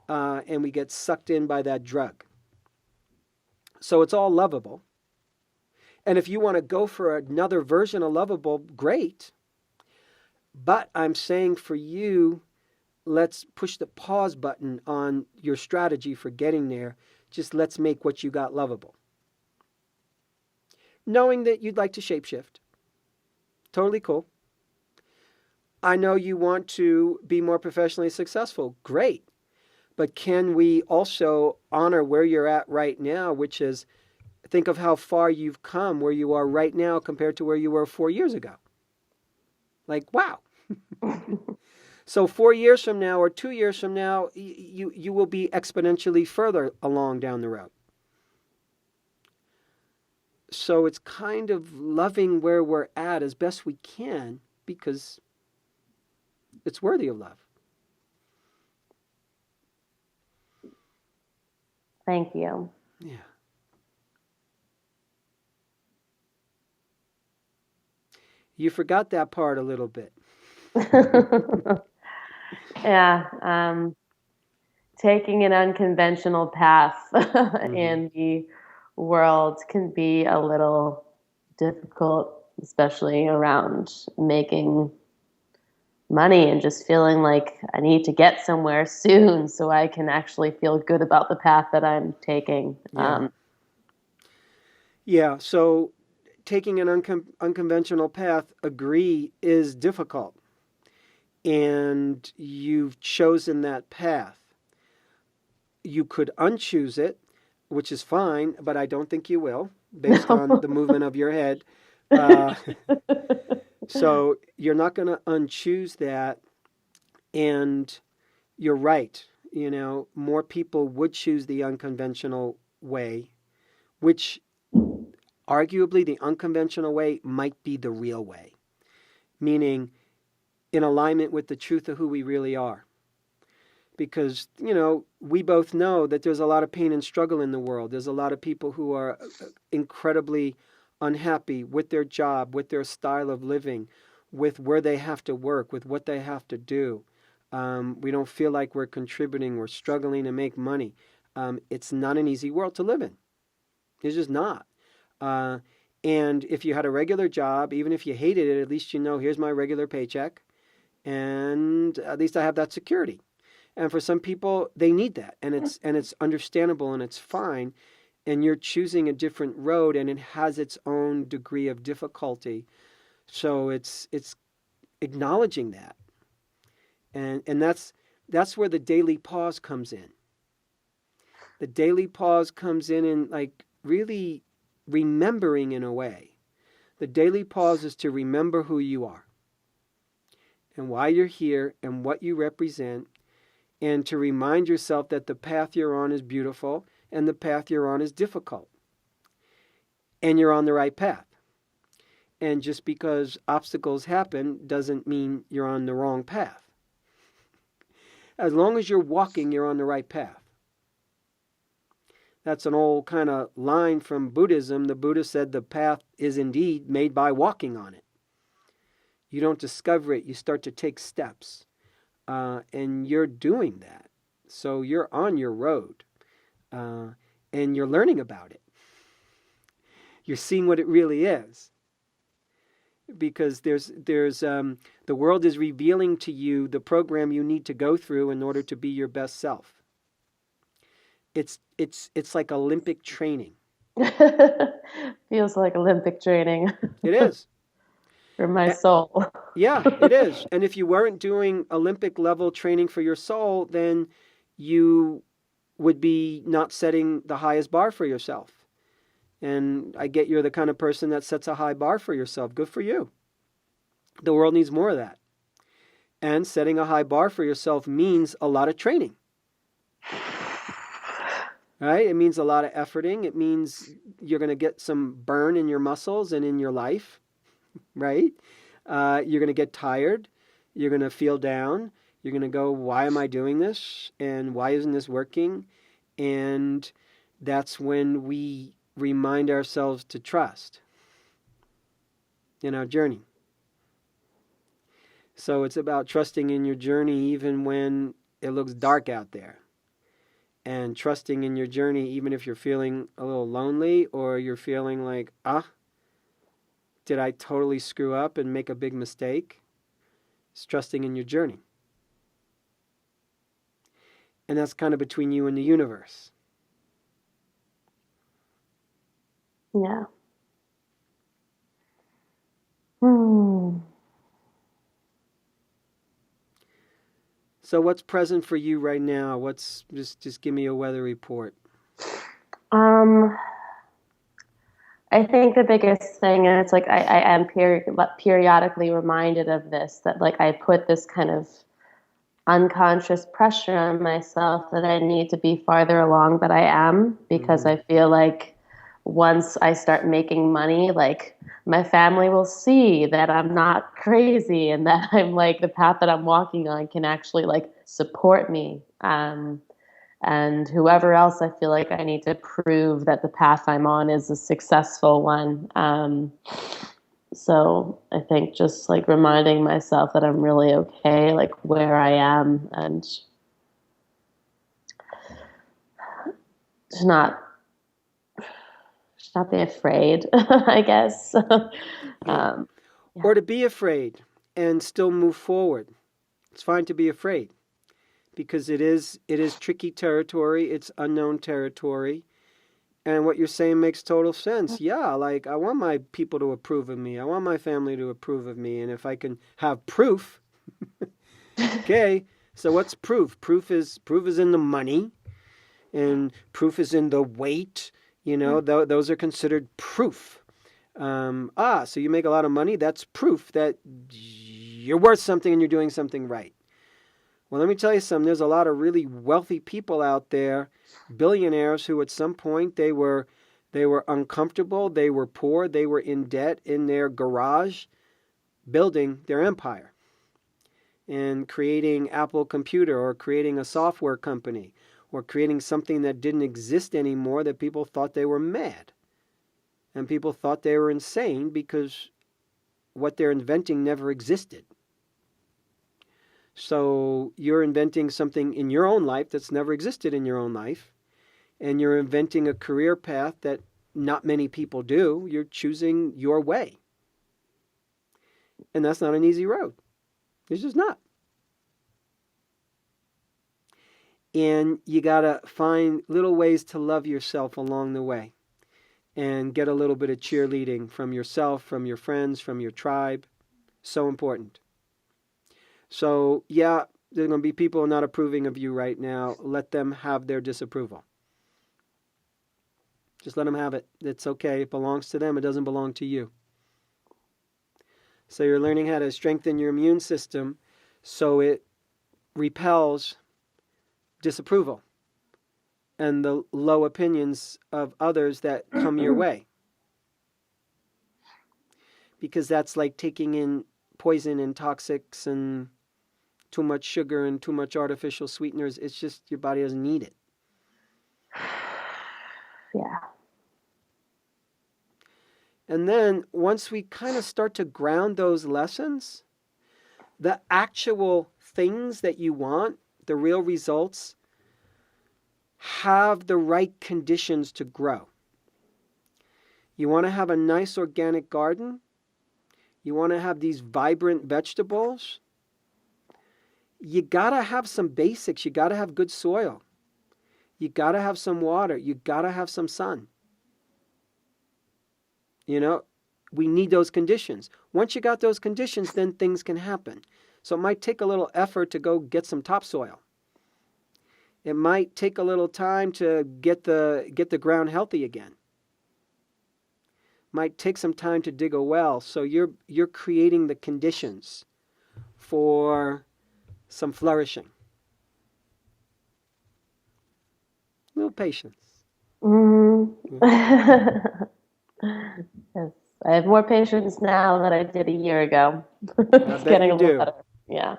And we get sucked in by that drug. So it's all lovable. And if you want to go for another version of lovable, great. But I'm saying for you, let's push the pause button on your strategy for getting there. Just let's make what you got lovable. Knowing that you'd like to shapeshift. Totally cool. I know you want to be more professionally successful. Great. But can we also honor where you're at right now, which is think of how far you've come where you are right now compared to where you were 4 years ago. Like, wow. So 4 years from now or 2 years from now, you will be exponentially further along down the road. So it's kind of loving where we're at as best we can because it's worthy of love. Thank you. Yeah. You forgot that part a little bit. Yeah. Taking an unconventional path in the world can be a little difficult, especially around making money and just feeling like I need to get somewhere soon so I can actually feel good about the path that I'm taking. Yeah. Yeah, so taking an unconventional path, agree, is difficult. And you've chosen that path. You could unchoose it, which is fine, but I don't think you will, based on the movement of your head. Uh, so you're not going to unchoose that. And you're right. More people would choose the unconventional way, which arguably the unconventional way might be the real way, meaning in alignment with the truth of who we really are. Because, we both know that there's a lot of pain and struggle in the world. There's a lot of people who are incredibly unhappy with their job, with their style of living, with where they have to work, with what they have to do. We don't feel like we're contributing. We're struggling to make money. It's not an easy world to live in. It's just not. And if you had a regular job, even if you hated it, at least here's my regular paycheck. And at least I have that security. And for some people, they need that. And it's understandable and it's fine. And you're choosing a different road and it has its own degree of difficulty. So it's acknowledging that. And that's where the daily pause comes in. The daily pause comes in like really remembering in a way. The daily pause is to remember who you are and why you're here and what you represent, and to remind yourself that the path you're on is beautiful and the path you're on is difficult. And you're on the right path. And just because obstacles happen doesn't mean you're on the wrong path. As long as you're walking, you're on the right path. That's an old kind of line from Buddhism. The Buddha said the path is indeed made by walking on it. You don't discover it, you start to take steps. And you're doing that. So you're on your road. And you're learning about it. You're seeing what it really is. Because there's the world is revealing to you the program you need to go through in order to be your best self. It's like Olympic training. Feels like Olympic training. It is. For my soul. Yeah, it is. And if you weren't doing Olympic level training for your soul, then you would be not setting the highest bar for yourself. And I get you're the kind of person that sets a high bar for yourself. Good for you. The world needs more of that. And setting a high bar for yourself means a lot of training. Right? It means a lot of efforting. It means you're going to get some burn in your muscles and in your life. Right? You're going to get tired. You're going to feel down. You're going to go, why am I doing this? And why isn't this working? And that's when we remind ourselves to trust in our journey. So it's about trusting in your journey even when it looks dark out there. And trusting in your journey even if you're feeling a little lonely or you're feeling like, did I totally screw up and make a big mistake? It's trusting in your journey. And that's kind of between you and the universe. Yeah. So what's present for you right now? What's just give me a weather report. I think the biggest thing, and it's like I am periodically reminded of this, that like I put this kind of unconscious pressure on myself that I need to be farther along than I am, because I feel like once I start making money, like my family will see that I'm not crazy and that I'm like the path that I'm walking on can actually like support me. And whoever else I feel like I need to prove that the path I'm on is a successful one. So I think just like reminding myself that I'm really okay, like where I am, and just not be afraid, I guess. Yeah. Or to be afraid and still move forward. It's fine to be afraid because it is tricky territory. It's unknown territory. And what you're saying makes total sense. Yeah, like I want my people to approve of me. I want my family to approve of me. And if I can have proof, okay. So what's proof? Proof is in the money, and proof is in the weight. Those are considered proof. So you make a lot of money. That's proof that you're worth something and you're doing something right. Well, let me tell you something. There's a lot of really wealthy people out there, billionaires, who at some point they were uncomfortable, they were poor, they were in debt in their garage, building their empire and creating Apple Computer or creating a software company or creating something that didn't exist anymore that people thought they were mad. And people thought they were insane because what they're inventing never existed. So you're inventing something in your own life that's never existed in your own life. And you're inventing a career path that not many people do. You're choosing your way. And that's not an easy road. It's just not. And you got to find little ways to love yourself along the way. And get a little bit of cheerleading from yourself, from your friends, from your tribe. So important. So, yeah, there are going to be people not approving of you right now. Let them have their disapproval. Just let them have it. It's okay. It belongs to them. It doesn't belong to you. So you're learning how to strengthen your immune system so it repels disapproval and the low opinions of others that come your way. Because that's like taking in poison and toxics and too much sugar and too much artificial sweeteners. It's just your body doesn't need it. Yeah. And then once we kind of start to ground those lessons, the actual things that you want, the real results, have the right conditions to grow. You want to have a nice organic garden? You want to have these vibrant vegetables? You got to have some basics. You got to have good soil. You got to have some water. You got to have some sun. We need those conditions. Once you got those conditions, then things can happen. So it might take a little effort to go get some topsoil. It might take a little time to get the ground healthy again. Might take some time to dig a well. So you're creating the conditions for some flourishing. A little patience. Mm-hmm. Yes, I have more patience now than I did a year ago. It's getting a little better. Yeah.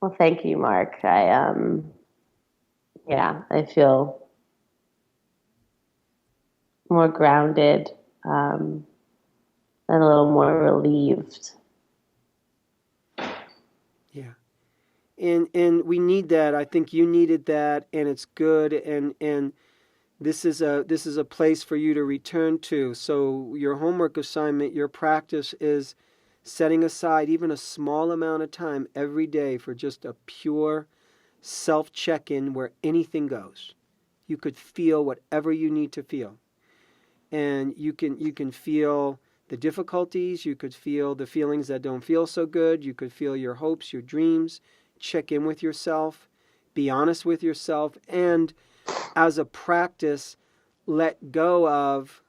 Well, thank you, Mark. I feel more grounded and a little more relieved. Yeah. And we need that. I think you needed that, and it's good, and this is a place for you to return to. So your homework assignment, your practice is setting aside even a small amount of time every day for just a pure self-check-in where anything goes. You could feel whatever you need to feel. And you can feel the difficulties, you could feel the feelings that don't feel so good, you could feel your hopes, your dreams. Check in with yourself, be honest with yourself, and as a practice, let go of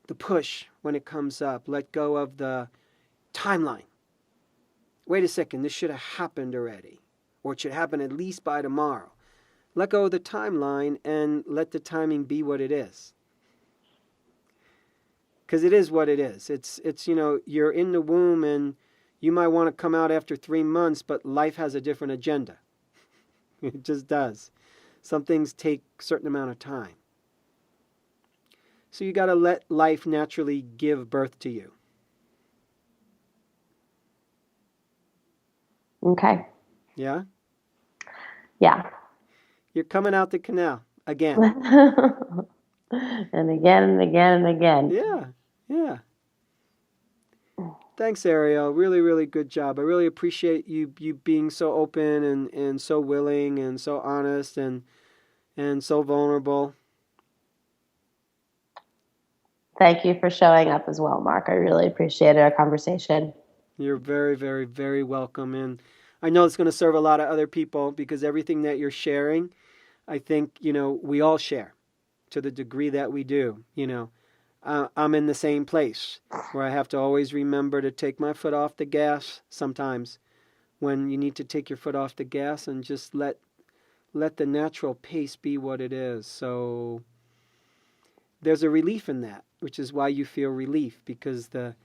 the push when it comes up. Let go of the timeline. Wait a second, this should have happened already, or it should happen at least by tomorrow. Let go of the timeline and let the timing be what it is. Because it is what it is. It's you're in the womb and you might want to come out after 3 months, but life has a different agenda. It just does. Some things take a certain amount of time. So you got to let life naturally give birth to you. Okay. Yeah? Yeah. You're coming out the canal again. And again and again and again. Yeah. Thanks, Ariel. Really, really good job. I really appreciate you being so open and so willing and so honest. And and so vulnerable. Thank you for showing up as well, Mark. I really appreciated our conversation. You're very, very, very welcome. And I know it's going to serve a lot of other people because everything that you're sharing, I think, we all share to the degree that we do. I'm in the same place where I have to always remember to take my foot off the gas sometimes when you need to take your foot off the gas and just let the natural pace be what it is. So there's a relief in that, which is why you feel relief, because the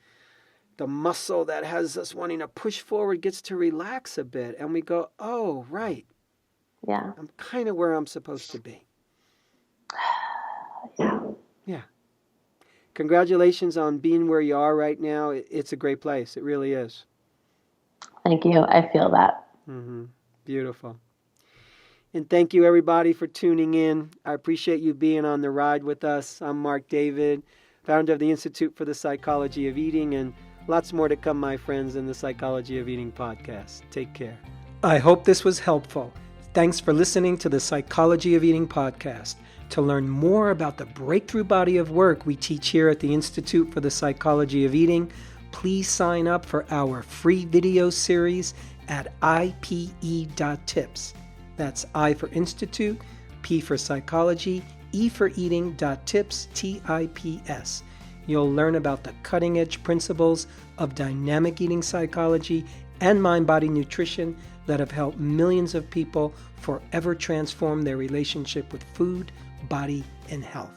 muscle that has us wanting to push forward gets to relax a bit, and we go, oh, right. Yeah. I'm kind of where I'm supposed to be. Yeah. Congratulations on being where you are right now. It's a great place. It really is. Thank you. I feel that. Mm-hmm. Beautiful. And thank you, everybody, for tuning in. I appreciate you being on the ride with us. I'm Marc David, founder of the Institute for the Psychology of Eating, and lots more to come, my friends, in the Psychology of Eating podcast. Take care. I hope this was helpful. Thanks for listening to the Psychology of Eating podcast. To learn more about the breakthrough body of work we teach here at the Institute for the Psychology of Eating, please sign up for our free video series at ipe.tips. That's I for Institute, P for Psychology, E for Eating.tips, TIPS. You'll learn about the cutting-edge principles of dynamic eating psychology and mind-body nutrition that have helped millions of people forever transform their relationship with food, body, and health.